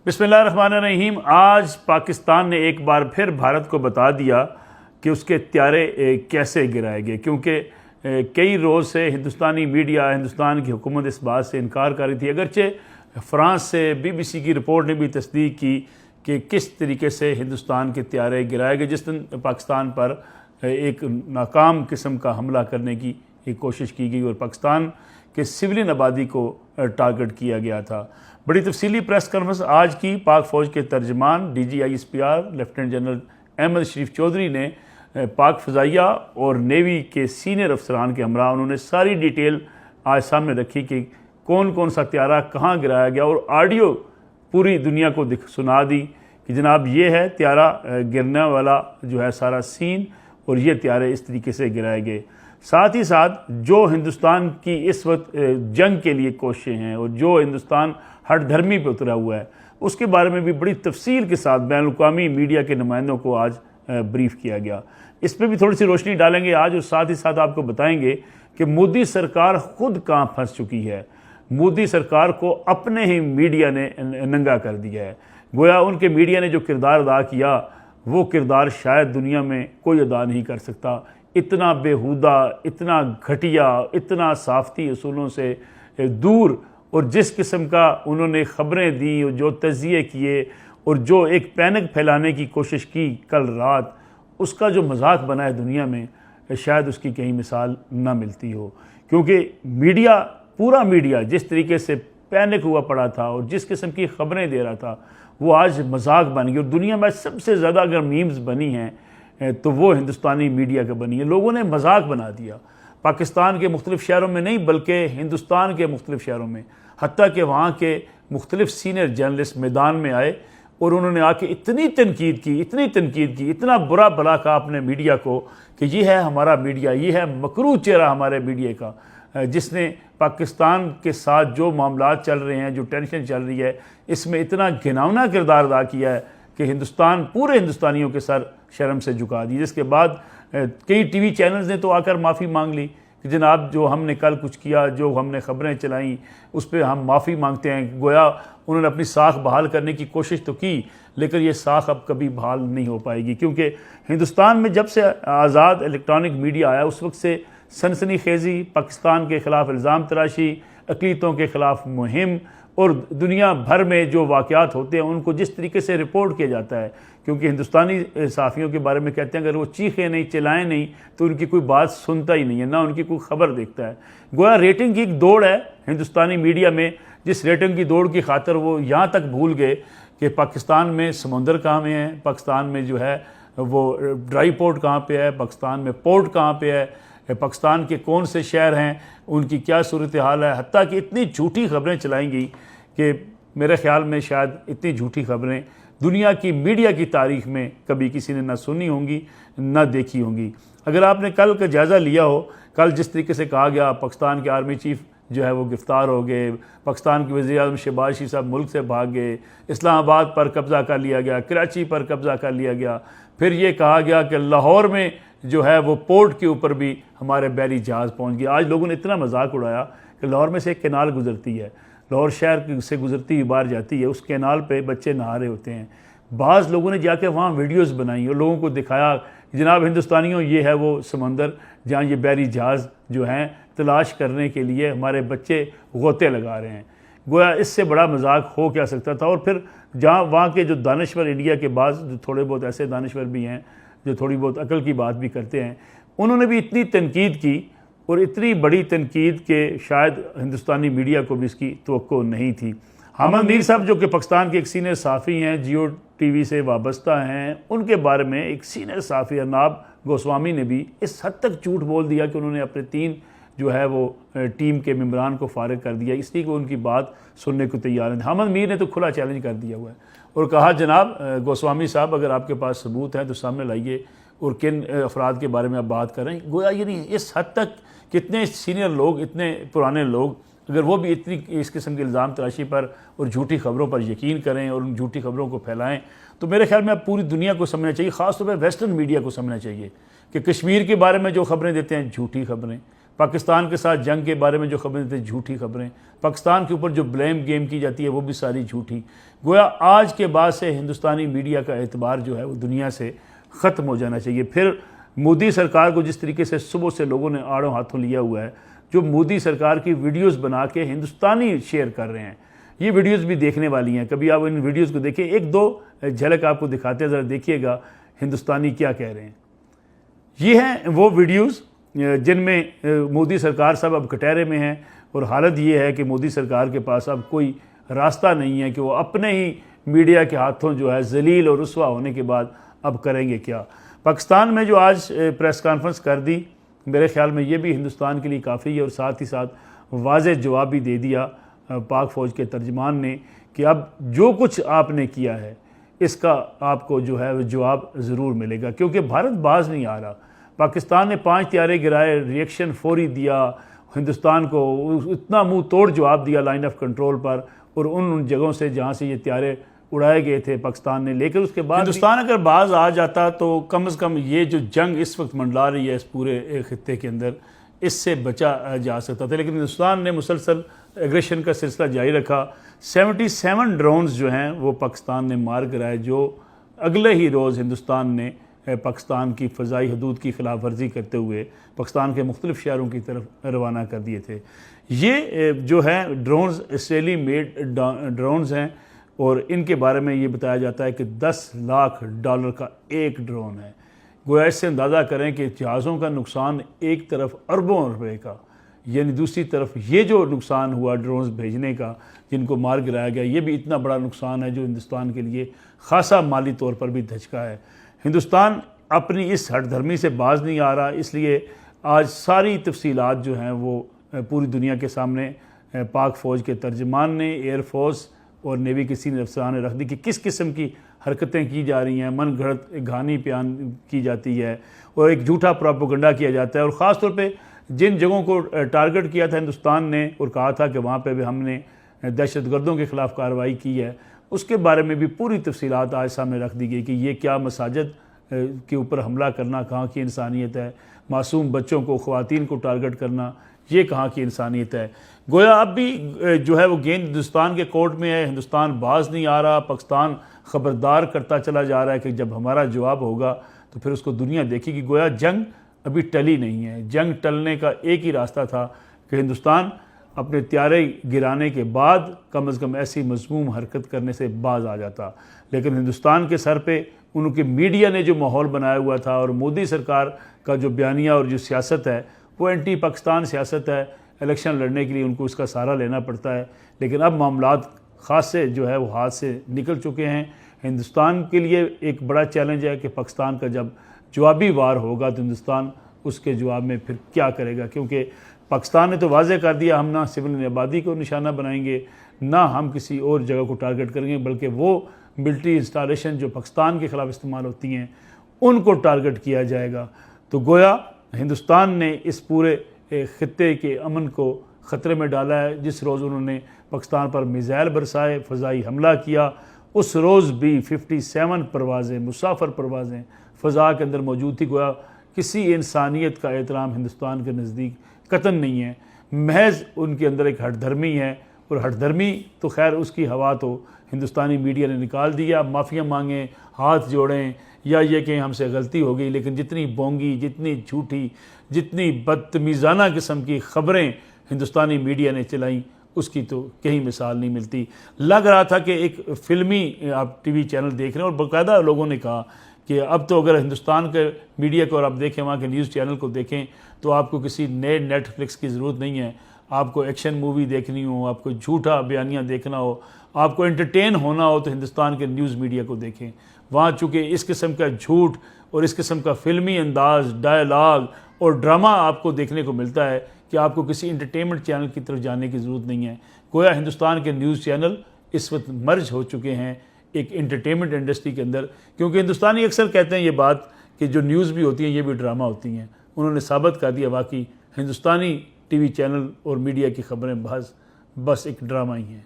بسم اللہ الرحمن الرحیم۔ آج پاکستان نے ایک بار پھر بھارت کو بتا دیا کہ اس کے طیارے کیسے گرائے گئے، کیونکہ کئی روز سے ہندوستانی میڈیا، ہندوستان کی حکومت اس بات سے انکار کر رہی تھی، اگرچہ فرانس سے BBC کی رپورٹ نے بھی تصدیق کی کہ کس طریقے سے ہندوستان کے طیارے گرائے گئے جس دن پاکستان پر ایک ناکام قسم کا حملہ کرنے کی کوشش کی گئی اور پاکستان کے سولین آبادی کو ٹارگٹ کیا گیا تھا۔ بڑی تفصیلی پریس کانفرنس آج کی پاک فوج کے ترجمان DGI/SPR لیفٹیننٹ جنرل احمد شریف چودھری نے پاک فضائیہ اور نیوی کے سینئر افسران کے ہمراہ انہوں نے ساری ڈیٹیل آج سامنے رکھی کہ کون کون سا طیارہ کہاں گرایا گیا، اور آڈیو پوری دنیا کو سنا دی کہ جناب یہ ہے طیارہ گرنے والا جو ہے سارا سین، اور یہ طیارے اس طریقے سے گرائے گئے۔ ساتھ ہی ساتھ جو ہندوستان کی اس وقت جنگ کے لیے کوششیں ہیں اور جو ہندوستان ہٹ دھرمی پہ اترا ہوا ہے، اس کے بارے میں بھی بڑی تفصیل کے ساتھ بین الاقوامی میڈیا کے نمائندوں کو آج بریف کیا گیا۔ اس پہ بھی تھوڑی سی روشنی ڈالیں گے آج، اور ساتھ ہی ساتھ آپ کو بتائیں گے کہ مودی سرکار خود کہاں پھنس چکی ہے۔ مودی سرکار کو اپنے ہی میڈیا نے ننگا کر دیا ہے، گویا ان کے میڈیا نے جو کردار ادا کیا وہ کردار شاید دنیا میں کوئی ادا نہیں کر سکتا۔ اتنا بیہودہ، اتنا گھٹیا، اتنا صافتی اصولوں سے دور، اور جس قسم کا انہوں نے خبریں دیں اور جو تجزیے کیے اور جو ایک پینک پھیلانے کی کوشش کی کل رات، اس کا جو مذاق بنا ہے دنیا میں، شاید اس کی کہیں مثال نہ ملتی ہو، کیونکہ میڈیا، پورا میڈیا جس طریقے سے پینک ہوا پڑا تھا اور جس قسم کی خبریں دے رہا تھا وہ آج مذاق بن گئی۔ اور دنیا میں سب سے زیادہ اگر میمز بنی ہیں تو وہ ہندوستانی میڈیا کا بنی ہے۔ لوگوں نے مذاق بنا دیا، پاکستان کے مختلف شہروں میں نہیں بلکہ ہندوستان کے مختلف شہروں میں، حتیٰ کہ وہاں کے مختلف سینئر جرنلسٹ میدان میں آئے اور انہوں نے آ کے اتنی تنقید کی، اتنا برا بھلا کہا اپنے میڈیا کو کہ یہ ہے ہمارا میڈیا، یہ ہے مکروہ چہرہ ہمارے میڈیا کا، جس نے پاکستان کے ساتھ جو معاملات چل رہے ہیں، جو ٹینشن چل رہی ہے، اس میں اتنا گھناؤنا کردار ادا کیا ہے کہ ہندوستان پورے ہندوستانیوں کے سر شرم سے جھکا دی۔ جس کے بعد کئی ٹی وی چینلز نے تو آ کر معافی مانگ لی کہ جناب جو ہم نے کل کچھ کیا، جو ہم نے خبریں چلائیں، اس پہ ہم معافی مانگتے ہیں۔ گویا انہوں نے اپنی ساکھ بحال کرنے کی کوشش تو کی، لیکن یہ ساکھ اب کبھی بحال نہیں ہو پائے گی، کیونکہ ہندوستان میں جب سے آزاد الیکٹرانک میڈیا آیا اس وقت سے سنسنی خیزی، پاکستان کے خلاف الزام تراشی، اقلیتوں کے خلاف مہم، اور دنیا بھر میں جو واقعات ہوتے ہیں ان کو جس طریقے سے رپورٹ کیا جاتا ہے، کیونکہ ہندوستانی صحافیوں کے بارے میں کہتے ہیں اگر وہ چیخیں نہیں، چلائیں نہیں تو ان کی کوئی بات سنتا ہی نہیں ہے، نہ ان کی کوئی خبر دیکھتا ہے۔ گویا ریٹنگ کی ایک دوڑ ہے ہندوستانی میڈیا میں، جس ریٹنگ کی دوڑ کی خاطر وہ یہاں تک بھول گئے کہ پاکستان میں سمندر کہاں میں ہے، پاکستان میں جو ہے وہ ڈرائی پورٹ کہاں پہ ہے، پاکستان میں پورٹ کہاں پہ ہے، پاکستان کے کون سے شہر ہیں، ان کی کیا صورتحال ہے، حتیٰ کہ اتنی جھوٹی خبریں چلائیں گئی کہ میرے خیال میں شاید اتنی جھوٹی خبریں دنیا کی میڈیا کی تاریخ میں کبھی کسی نے نہ سنی ہوں گی نہ دیکھی ہوں گی۔ اگر آپ نے کل کا جائزہ لیا ہو، کل جس طریقے سے کہا گیا پاکستان کے آرمی چیف جو ہے وہ گرفتار ہو گئے، پاکستان کے وزیر اعظم شہباز شریف صاحب ملک سے بھاگ گئے، اسلام آباد پر قبضہ کر لیا گیا، کراچی پر قبضہ کر لیا گیا، پھر یہ کہا گیا کہ لاہور میں جو ہے وہ پورٹ کے اوپر بھی ہمارے بحری جہاز پہنچ گیا۔ آج لوگوں نے اتنا مذاق اڑایا کہ لاہور میں سے ایک کینال گزرتی ہے، لاہور شہر سے گزرتی ہوئی باہر جاتی ہے، اس کینال پہ بچے نہا رہے ہوتے ہیں۔ بعض لوگوں نے جا کے وہاں ویڈیوز بنائی اور لوگوں کو دکھایا کہ جناب ہندوستانیوں یہ ہے وہ سمندر جہاں یہ بحری جہاز جو ہیں تلاش کرنے کے لیے ہمارے بچے غوطے لگا رہے ہیں۔ گویا اس سے بڑا مذاق ہو کیا سکتا تھا۔ اور پھر جہاں وہاں کے جو دانشور، انڈیا کے بعض جو تھوڑے بہت ایسے دانشور بھی ہیں جو تھوڑی بہت عقل کی بات بھی کرتے ہیں، انہوں نے بھی اتنی تنقید کی، اور اتنی بڑی تنقید کہ شاید ہندوستانی میڈیا کو بھی اس کی توقع نہیں تھی۔ حامد میر صاحب جو کہ پاکستان کے ایک سینئر صحافی ہیں، جیو ٹی وی سے وابستہ ہیں، ان کے بارے میں ایک سینئر صحافی ارناب گوسوامی نے بھی اس حد تک جھوٹ بول دیا کہ انہوں نے اپنے 3 جو ہے وہ ٹیم کے ممبران کو فارغ کر دیا، اس لیے کہ ان کی بات سننے کو تیار ہیں۔ حامد میر نے تو کھلا چیلنج کر دیا ہوا ہے اور کہا جناب گوسوامی صاحب اگر آپ کے پاس ثبوت ہیں تو سامنے لائیے، اور کن افراد کے بارے میں آپ بات کر رہے ہیں۔ گویا یہ نہیں، اس حد تک کتنے سینئر لوگ، اتنے پرانے لوگ، اگر وہ بھی اتنی اس قسم کی الزام تراشی پر اور جھوٹی خبروں پر یقین کریں اور ان جھوٹی خبروں کو پھیلائیں، تو میرے خیال میں اب پوری دنیا کو سمجھنا چاہیے، خاص طور پہ ویسٹرن میڈیا کو سمجھنا چاہیے کہ کشمیر کے بارے میں جو خبریں دیتے ہیں جھوٹی خبریں، پاکستان کے ساتھ جنگ کے بارے میں جو خبریں تھیں جھوٹی خبریں، پاکستان کے اوپر جو بلیم گیم کی جاتی ہے وہ بھی ساری جھوٹی. گویا آج کے بعد سے ہندوستانی میڈیا کا اعتبار جو ہے وہ دنیا سے ختم ہو جانا چاہیے. پھر مودی سرکار کو جس طریقے سے صبح سے لوگوں نے آڑوں ہاتھوں لیا ہوا ہے، جو مودی سرکار کی ویڈیوز بنا کے ہندوستانی شیئر کر رہے ہیں، یہ ویڈیوز بھی دیکھنے والی ہیں. کبھی آپ ان ویڈیوز کو دیکھیں، ایک دو جھلک آپ کو دکھاتے ہیں، ذرا دیکھیے گا ہندوستانی کیا کہہ رہے ہیں. یہ ہیں وہ ویڈیوز جن میں مودی سرکار صاحب اب کٹہرے میں ہیں، اور حالت یہ ہے کہ مودی سرکار کے پاس اب کوئی راستہ نہیں ہے کہ وہ اپنے ہی میڈیا کے ہاتھوں جو ہے ذلیل اور رسوا ہونے کے بعد اب کریں گے کیا. پاکستان میں جو آج پریس کانفرنس کر دی، میرے خیال میں یہ بھی ہندوستان کے لیے کافی ہے، اور ساتھ ہی ساتھ واضح جواب بھی دے دیا پاک فوج کے ترجمان نے کہ اب جو کچھ آپ نے کیا ہے اس کا آپ کو جو ہے وہ جواب ضرور ملے گا، کیونکہ بھارت باز نہیں آ رہا. پاکستان نے 5 طیارے گرائے، ریئیکشن فوری دیا، ہندوستان کو اتنا منہ توڑ جواب دیا لائن آف کنٹرول پر، اور ان جگہوں سے جہاں سے یہ طیارے اڑائے گئے تھے پاکستان نے. لیکن اس کے بعد ہندوستان اگر باز آ جاتا تو کم از کم یہ جو جنگ اس وقت منڈلا رہی ہے اس پورے خطے کے اندر، اس سے بچا جا سکتا تھا. لیکن ہندوستان نے مسلسل ایگریشن کا سلسلہ جاری رکھا. 77 ڈرونز جو ہیں وہ پاکستان نے مار کرائے، جو اگلے ہی روز ہندوستان نے پاکستان کی فضائی حدود کی خلاف ورزی کرتے ہوئے پاکستان کے مختلف شہروں کی طرف روانہ کر دیے تھے. یہ جو ہے ڈرونز اسرائیلی میڈ ڈرونز ہیں، اور ان کے بارے میں یہ بتایا جاتا ہے کہ $10 لاکھ کا ایک ڈرون ہے. گویا اس سے اندازہ کریں کہ جہازوں کا نقصان ایک طرف اربوں روپے کا، یعنی دوسری طرف یہ جو نقصان ہوا ڈرونز بھیجنے کا جن کو مار گرایا گیا، یہ بھی اتنا بڑا نقصان ہے جو ہندوستان کے لیے خاصا مالی طور پر بھی دھچکا ہے. ہندوستان اپنی اس ہٹ دھرمی سے باز نہیں آ رہا، اس لیے آج ساری تفصیلات جو ہیں وہ پوری دنیا کے سامنے پاک فوج کے ترجمان نے، ایئر فورس اور نیوی کے سینئر افسران نے رکھ دی کہ کس قسم کی حرکتیں کی جا رہی ہیں، من گھڑت گھانی بیان کی جاتی ہے، اور ایک جھوٹا پروپیگنڈا کیا جاتا ہے. اور خاص طور پہ جن جگہوں کو ٹارگٹ کیا تھا ہندوستان نے اور کہا تھا کہ وہاں پہ بھی ہم نے دہشت گردوں کے خلاف کارروائی کی ہے، اس کے بارے میں بھی پوری تفصیلات آج سامنے رکھ دی گئی کہ یہ کیا مساجد کے اوپر حملہ کرنا کہاں کی انسانیت ہے، معصوم بچوں کو، خواتین کو ٹارگٹ کرنا یہ کہاں کی انسانیت ہے. گویا اب بھی جو ہے وہ گیند ہندوستان کے کورٹ میں ہے. ہندوستان باز نہیں آ رہا، پاکستان خبردار کرتا چلا جا رہا ہے کہ جب ہمارا جواب ہوگا تو پھر اس کو دنیا دیکھے گی. گویا جنگ ابھی ٹلی نہیں ہے. جنگ ٹلنے کا ایک ہی راستہ تھا کہ ہندوستان اپنے طیارے گرانے کے بعد کم از کم ایسی مذموم حرکت کرنے سے باز آ جاتا. لیکن ہندوستان کے سر پہ ان کے میڈیا نے جو ماحول بنایا ہوا تھا، اور مودی سرکار کا جو بیانیہ اور جو سیاست ہے وہ اینٹی پاکستان سیاست ہے. الیکشن لڑنے کے لیے ان کو اس کا سہارا لینا پڑتا ہے. لیکن اب معاملات خاص سے جو ہے وہ ہاتھ سے نکل چکے ہیں. ہندوستان کے لیے ایک بڑا چیلنج ہے کہ پاکستان کا جب جوابی وار ہوگا تو ہندوستان اس کے جواب میں پھر کیا کرے گا، کیونکہ پاکستان نے تو واضح کر دیا ہم نہ سول آبادی کو نشانہ بنائیں گے، نہ ہم کسی اور جگہ کو ٹارگٹ کریں گے، بلکہ وہ ملٹری انسٹالیشن جو پاکستان کے خلاف استعمال ہوتی ہیں ان کو ٹارگٹ کیا جائے گا. تو گویا ہندوستان نے اس پورے خطے کے امن کو خطرے میں ڈالا ہے. جس روز انہوں نے پاکستان پر میزائل برسائے، فضائی حملہ کیا، اس روز بھی 57 پروازیں، مسافر پروازیں فضا کے اندر موجود تھی. گویا کسی انسانیت کا احترام ہندوستان کے نزدیک قطعاً نہیں ہے، محض ان کے اندر ایک ہٹ دھرمی ہے. اور ہٹ دھرمی تو خیر اس کی ہوا تو ہندوستانی میڈیا نے نکال دیا. معافیاں مانگیں، ہاتھ جوڑیں، یا یہ کہ ہم سے غلطی ہو گئی. لیکن جتنی بونگی، جتنی جھوٹی، جتنی بدتمیزانہ قسم کی خبریں ہندوستانی میڈیا نے چلائیں اس کی تو کہیں مثال نہیں ملتی. لگ رہا تھا کہ ایک فلمی آپ ٹی وی چینل دیکھ رہے ہیں، اور باقاعدہ لوگوں نے کہا کہ اب تو اگر ہندوستان کے میڈیا کو اور آپ دیکھیں، وہاں کے نیوز چینل کو دیکھیں تو آپ کو کسی نئے نیٹ فلکس کی ضرورت نہیں ہے. آپ کو ایکشن مووی دیکھنی ہو، آپ کو جھوٹا بیانیہ دیکھنا ہو، آپ کو انٹرٹین ہونا ہو تو ہندوستان کے نیوز میڈیا کو دیکھیں. وہاں چونکہ اس قسم کا جھوٹ اور اس قسم کا فلمی انداز، ڈائلاگ اور ڈرامہ آپ کو دیکھنے کو ملتا ہے کہ آپ کو کسی انٹرٹینمنٹ چینل کی طرف جانے کی ضرورت نہیں ہے. گویا ہندوستان کے نیوز چینل اس وقت مرج ہو چکے ہیں ایک انٹرٹینمنٹ انڈسٹری کے اندر، کیونکہ ہندوستانی اکثر کہتے ہیں یہ بات کہ جو نیوز بھی ہوتی ہیں یہ بھی ڈرامہ ہوتی ہیں. انہوں نے ثابت کر دیا واقعی ہندوستانی ٹی وی چینل اور میڈیا کی خبریں بس ایک ڈرامہ ہی ہیں.